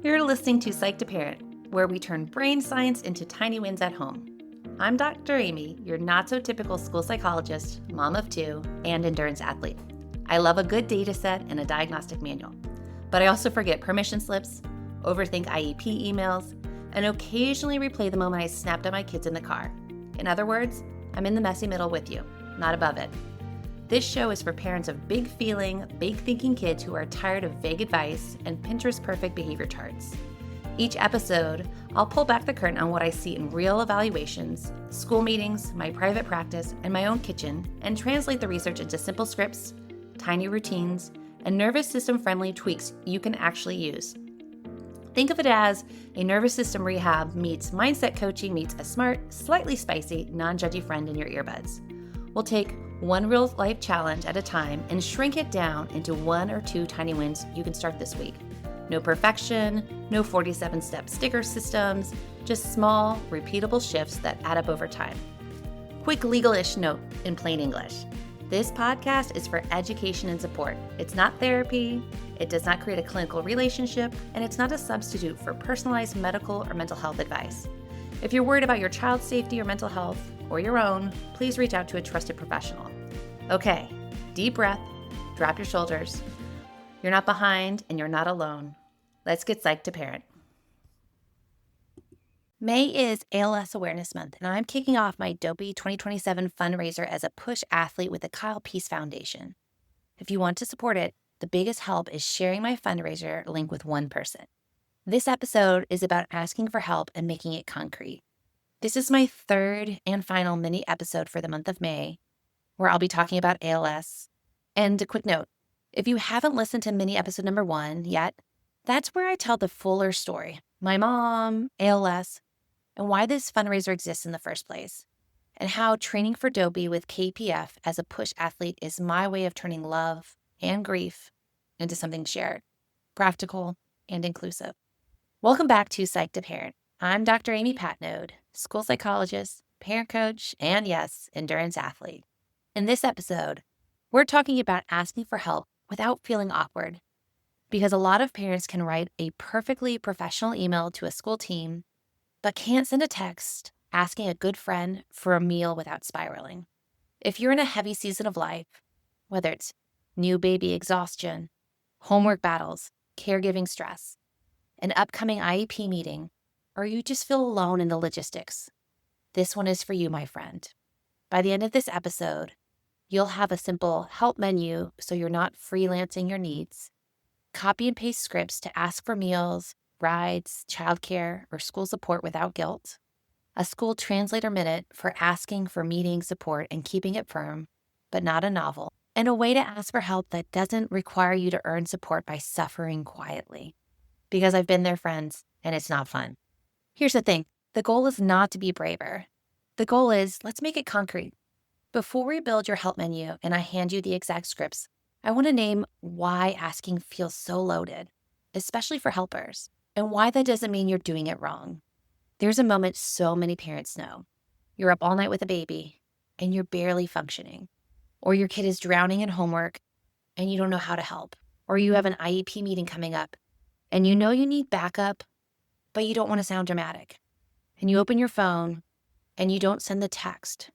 You're listening to Psych to Parent, where we turn brain science into tiny wins at home. I'm Dr. Amy, your not-so-typical school psychologist, mom of two, and endurance athlete. I love a good data set and a diagnostic manual, but I also forget permission slips, overthink IEP emails, and occasionally replay the moment I snapped at my kids in the car. In other words, I'm in the messy middle with you, not above it. This show is for parents of big feeling, big thinking kids who are tired of vague advice and Pinterest perfect behavior charts. Each episode, I'll pull back the curtain on what I see in real evaluations, school meetings, my private practice, and my own kitchen, and translate the research into simple scripts, tiny routines, and nervous system friendly tweaks you can actually use. Think of it as a nervous system rehab meets mindset coaching meets a smart, slightly spicy, non-judgy friend in your earbuds. We'll take one real life challenge at a time and shrink it down into 1 or 2 tiny wins you can start this week. No perfection, no 47-step sticker systems, just small, repeatable shifts that add up over time. Quick legal-ish note in plain English. This podcast is for education and support. It's not therapy, it does not create a clinical relationship, and it's not a substitute for personalized medical or mental health advice. If you're worried about your child's safety or mental health, or your own, please reach out to a trusted professional. Okay, deep breath, drop your shoulders. You're not behind and you're not alone. Let's get psyched to parent. May is ALS Awareness Month, and I'm kicking off my Dopey 2027 fundraiser as a push athlete with the Kyle Peace Foundation. If you want to support it, the biggest help is sharing my fundraiser link with one person. This episode is about asking for help and making it concrete. This is my third and final mini episode for the month of May, where I'll be talking about ALS. And a quick note, if you haven't listened to mini episode number 1 yet, that's where I tell the fuller story, my mom, ALS, and why this fundraiser exists in the first place, and how training for Dopey with KPF as a push athlete is my way of turning love and grief into something shared, practical, and inclusive. Welcome back to Psych to Parent. I'm Dr. Amy Patenaude, school psychologist, parent coach, and yes, endurance athlete. In this episode, we're talking about asking for help without feeling awkward, because a lot of parents can write a perfectly professional email to a school team, but can't send a text asking a good friend for a meal without spiraling. If you're in a heavy season of life, whether it's new baby exhaustion, homework battles, caregiving stress, an upcoming IEP meeting, or you just feel alone in the logistics, this one is for you, my friend. By the end of this episode, you'll have a simple help menu so you're not freelancing your needs, copy and paste scripts to ask for meals, rides, childcare, or school support without guilt, a School Translator Minute for asking for meeting support and keeping it firm, but not a novel, and a way to ask for help that doesn't require you to earn support by suffering quietly. Because I've been there, friends, and it's not fun. Here's the thing. The goal is not to be braver. The goal is, let's make it concrete. Before we build your help menu and I hand you the exact scripts, I want to name why asking feels so loaded, especially for helpers, and why that doesn't mean you're doing it wrong. There's a moment so many parents know. You're up all night with a baby, and you're barely functioning. Or your kid is drowning in homework, and you don't know how to help. Or you have an IEP meeting coming up, and you know you need backup, but you don't want to sound dramatic. And you open your phone and you don't send the text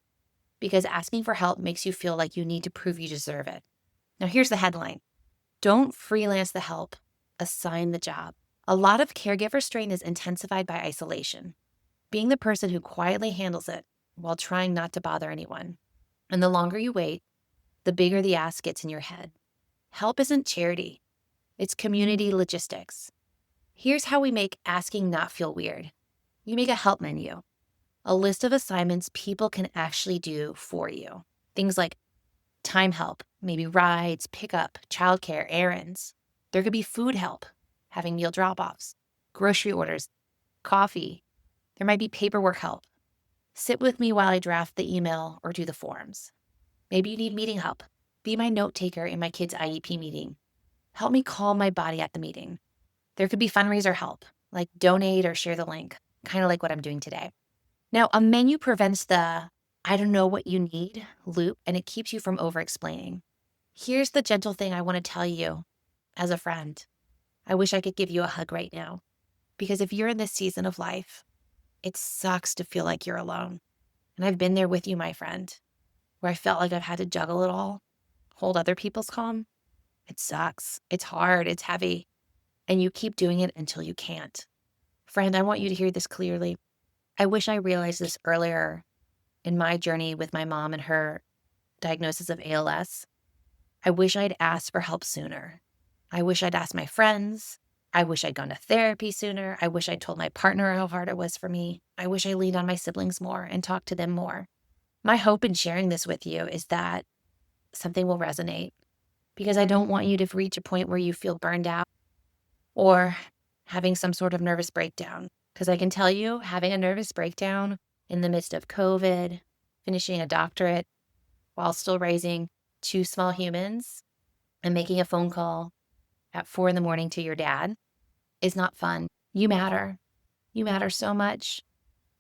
because asking for help makes you feel like you need to prove you deserve it. Now here's the headline. Don't freelance the help, assign the job. A lot of caregiver strain is intensified by isolation, being the person who quietly handles it while trying not to bother anyone. And the longer you wait, the bigger the ask gets in your head. Help isn't charity. It's community logistics. Here's how we make asking not feel weird. You make a help menu, a list of assignments people can actually do for you. Things like time help, maybe rides, pickup, childcare, errands. There could be food help, having meal drop-offs, grocery orders, coffee. There might be paperwork help. Sit with me while I draft the email or do the forms. Maybe you need meeting help. Be my note taker in my kid's IEP meeting. Help me calm my body at the meeting. There could be fundraiser help, like donate or share the link, kind of like what I'm doing today. Now, a menu prevents the I don't know what you need loop, and it keeps you from over-explaining. Here's the gentle thing I want to tell you as a friend. I wish I could give you a hug right now. Because if you're in this season of life, it sucks to feel like you're alone. And I've been there with you, my friend, where I felt like I've had to juggle it all, hold other people's calm. It sucks. It's hard. It's heavy. And you keep doing it until you can't. Friend, I want you to hear this clearly. I wish I realized this earlier in my journey with my mom and her diagnosis of ALS. I wish I'd asked for help sooner. I wish I'd asked my friends. I wish I'd gone to therapy sooner. I wish I'd told my partner how hard it was for me. I wish I leaned on my siblings more and talked to them more. My hope in sharing this with you is that something will resonate, because I don't want you to reach a point where you feel burned out or having some sort of nervous breakdown. Because I can tell you, having a nervous breakdown in the midst of COVID, finishing a doctorate while still raising 2 small humans and making a phone call at 4 a.m. to your dad is not fun. You matter. You matter so much.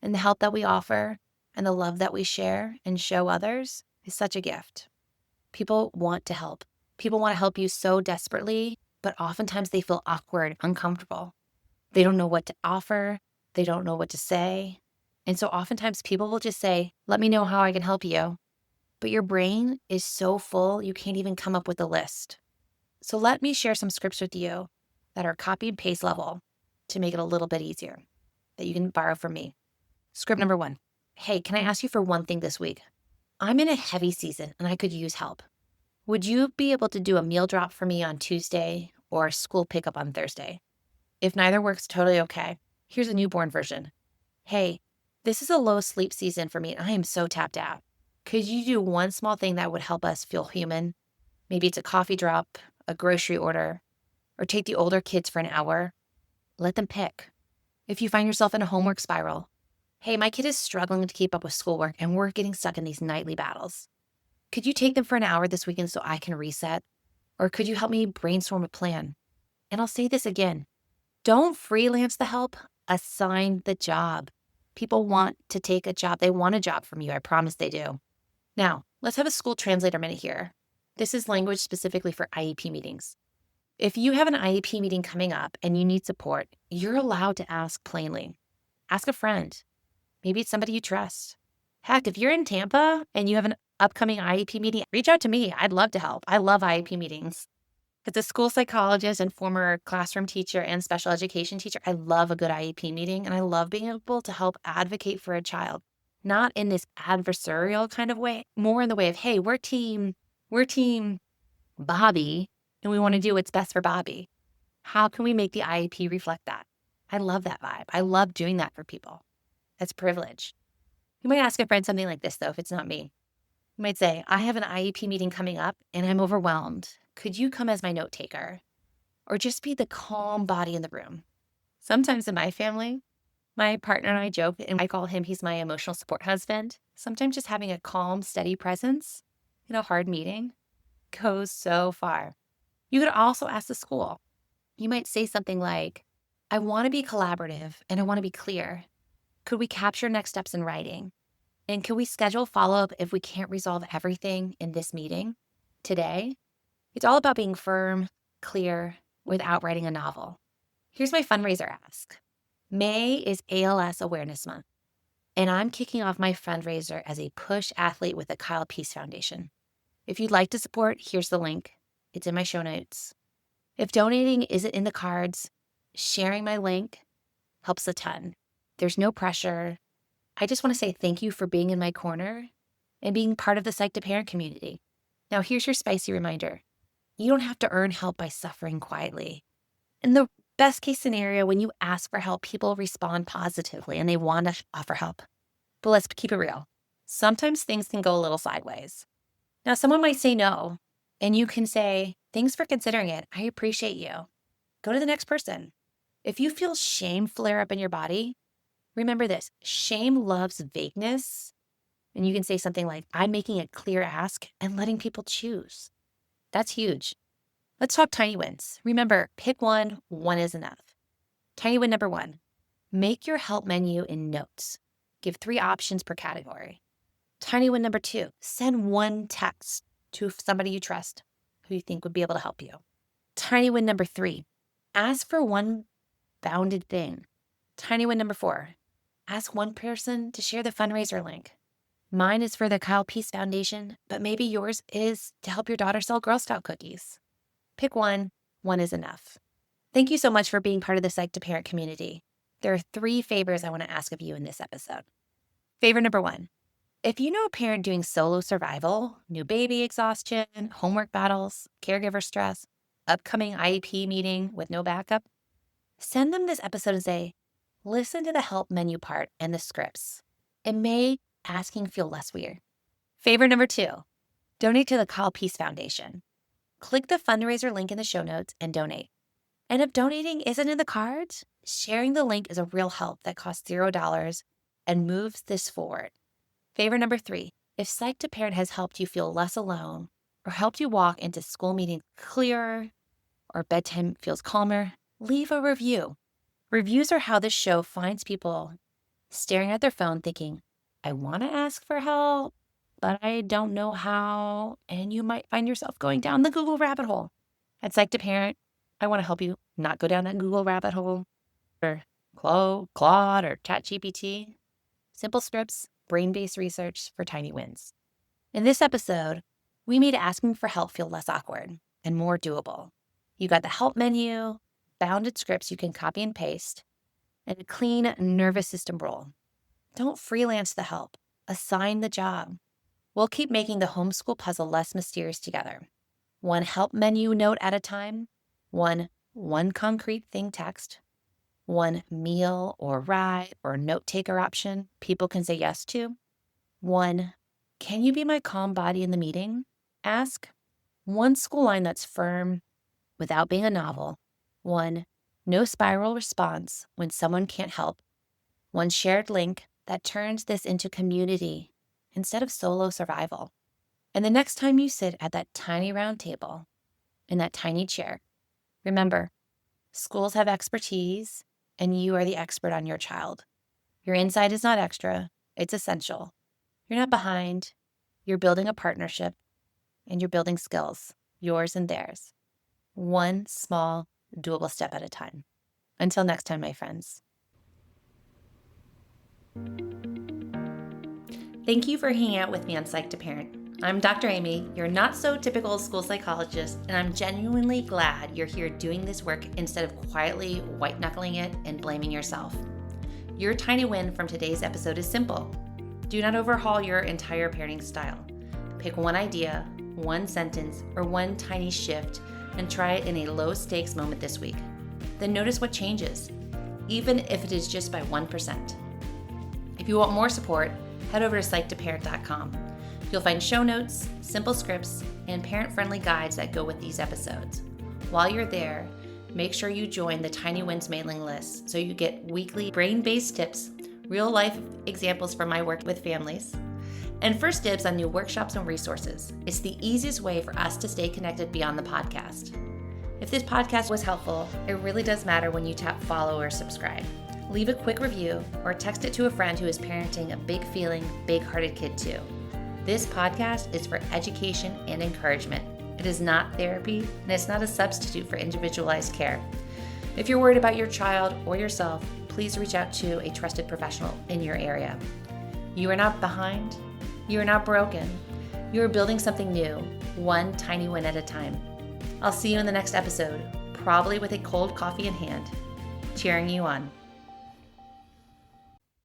And the help that we offer and the love that we share and show others is such a gift. People want to help. People want to help you so desperately, but oftentimes they feel awkward, uncomfortable. They don't know what to offer. They don't know what to say. And so oftentimes people will just say, let me know how I can help you. But your brain is so full, you can't even come up with a list. So let me share some scripts with you that are copy and paste level to make it a little bit easier that you can borrow from me. Script number 1. Hey, can I ask you for one thing this week? I'm in a heavy season and I could use help. Would you be able to do a meal drop for me on Tuesday or school pickup on Thursday? If neither works, totally okay. Here's a newborn version. Hey, this is a low sleep season for me and I am so tapped out. Could you do one small thing that would help us feel human? Maybe it's a coffee drop, a grocery order, or take the older kids for an hour. Let them pick. If you find yourself in a homework spiral, hey, my kid is struggling to keep up with schoolwork and we're getting stuck in these nightly battles. Could you take them for an hour this weekend so I can reset? Or could you help me brainstorm a plan? And I'll say this again. Don't freelance the help, assign the job. People want to take a job. They want a job from you. I promise they do. Now, let's have a school translator minute here. This is language specifically for IEP meetings. If you have an IEP meeting coming up and you need support, you're allowed to ask plainly. Ask a friend. Maybe it's somebody you trust. Heck, if you're in Tampa and you have an upcoming IEP meeting, reach out to me. I'd love to help. I love IEP meetings. As a school psychologist and former classroom teacher and special education teacher, I love a good IEP meeting and I love being able to help advocate for a child. Not in this adversarial kind of way, more in the way of, hey, we're team Bobby, and we want to do what's best for Bobby. How can we make the IEP reflect that? I love that vibe. I love doing that for people. That's privilege. You might ask a friend something like this, though, if it's not me. You might say, I have an IEP meeting coming up and I'm overwhelmed. Could you come as my note taker? Or just be the calm body in the room? Sometimes in my family, my partner and I joke, and I call him, he's my emotional support husband. Sometimes just having a calm, steady presence in a hard meeting goes so far. You could also ask the school. You might say something like, I want to be collaborative and I want to be clear. Could we capture next steps in writing? And could we schedule follow-up if we can't resolve everything in this meeting today? It's all about being firm, clear, without writing a novel. Here's my fundraiser ask. May is ALS Awareness Month, and I'm kicking off my fundraiser as a push athlete with the Kyle Peace Foundation. If you'd like to support, here's the link. It's in my show notes. If donating isn't in the cards, sharing my link helps a ton. There's no pressure. I just want to say thank you for being in my corner and being part of the Psych to Parent community. Now here's your spicy reminder. You don't have to earn help by suffering quietly. In the best case scenario, when you ask for help, people respond positively and they want to offer help. But let's keep it real. Sometimes things can go a little sideways. Now, someone might say no, and you can say, thanks for considering it. I appreciate you. Go to the next person. If you feel shame flare up in your body, remember this. Shame loves vagueness. And you can say something like, I'm making a clear ask and letting people choose. That's huge. Let's talk tiny wins. Remember, pick one is enough. Tiny win number 1, make your help menu in notes. Give 3 options per category. Tiny win number 2, send one text to somebody you trust who you think would be able to help you. Tiny win number 3, ask for one bounded thing. Tiny win number 4. Ask one person to share the fundraiser link. Mine is for the Kyle Peace Foundation, but maybe yours is to help your daughter sell Girl Scout cookies. Pick one is enough. Thank you so much for being part of the Psych to Parent community. There are 3 favors I want to ask of you in this episode. Favor number 1. If you know a parent doing solo survival, new baby exhaustion, homework battles, caregiver stress, upcoming IEP meeting with no backup, send them this episode and say, listen to the help menu part and the scripts. It made asking feel less weird. Favor number 2, donate to the Kyle Peace Foundation. Click the fundraiser link in the show notes and donate. And if donating isn't in the cards, sharing the link is a real help that costs $0 and moves this forward. Favor number 3, if Psych to Parent has helped you feel less alone or helped you walk into school meetings clearer or bedtime feels calmer, leave a review. Reviews are how this show finds people staring at their phone thinking, I want to ask for help, but I don't know how, and you might find yourself going down the Google rabbit hole. At Psych to Parent, I want to help you not go down that Google rabbit hole or Claude or ChatGPT. Simple scripts, brain-based research for tiny wins. In this episode, we made asking for help feel less awkward and more doable. You got the help menu, bounded scripts you can copy and paste, and a clean nervous system rule. Don't freelance the help. Assign the job. We'll keep making the homeschool puzzle less mysterious together. One help menu note at a time, one concrete thing text, one meal or ride or note taker option people can say yes to, one can you be my calm body in the meeting? Ask, one school line that's firm without being a novel, one no spiral response when someone can't help, one shared link that turns this into community instead of solo survival. And the next time you sit at that tiny round table in that tiny chair, remember, schools have expertise and you are the expert on your child. Your insight is not extra, it's essential. You're not behind, you're building a partnership and you're building skills, yours and theirs. One small, doable step at a time. Until next time, my friends. Thank you for hanging out with me on Psych to Parent. I'm Dr. Amy, your not-so-typical school psychologist, and I'm genuinely glad you're here doing this work instead of quietly white-knuckling it and blaming yourself. Your tiny win from today's episode is simple. Do not overhaul your entire parenting style. Pick one idea, one sentence, or one tiny shift and try it in a low-stakes moment this week. Then notice what changes, even if it is just by 1%. If you want more support, head over to psychtoparent.com. You'll find show notes, simple scripts, and parent-friendly guides that go with these episodes. While you're there, make sure you join the Tiny Wins mailing list so you get weekly brain-based tips, real-life examples from my work with families, and first dibs on new workshops and resources. It's the easiest way for us to stay connected beyond the podcast. If this podcast was helpful, it really does matter when you tap follow or subscribe. Leave a quick review or text it to a friend who is parenting a big-feeling, big-hearted kid too. This podcast is for education and encouragement. It is not therapy, and it's not a substitute for individualized care. If you're worried about your child or yourself, please reach out to a trusted professional in your area. You are not behind. You are not broken. You are building something new, one tiny win at a time. I'll see you in the next episode, probably with a cold coffee in hand, cheering you on.